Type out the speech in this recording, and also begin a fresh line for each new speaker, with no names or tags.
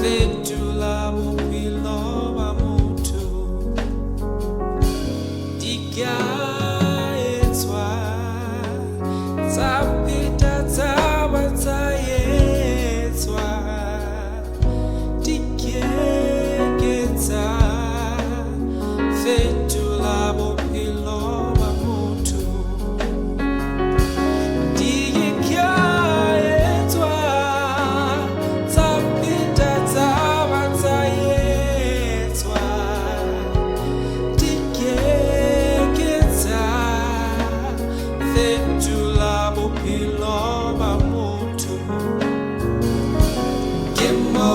Fetula bupilo bamutu Dika etwa Zapita tabata etwa Dike geta Fetula bupilo bamutu Dika etwa Zapita tabata etwa Dike geta Fetula bupilo bamutu Kimmo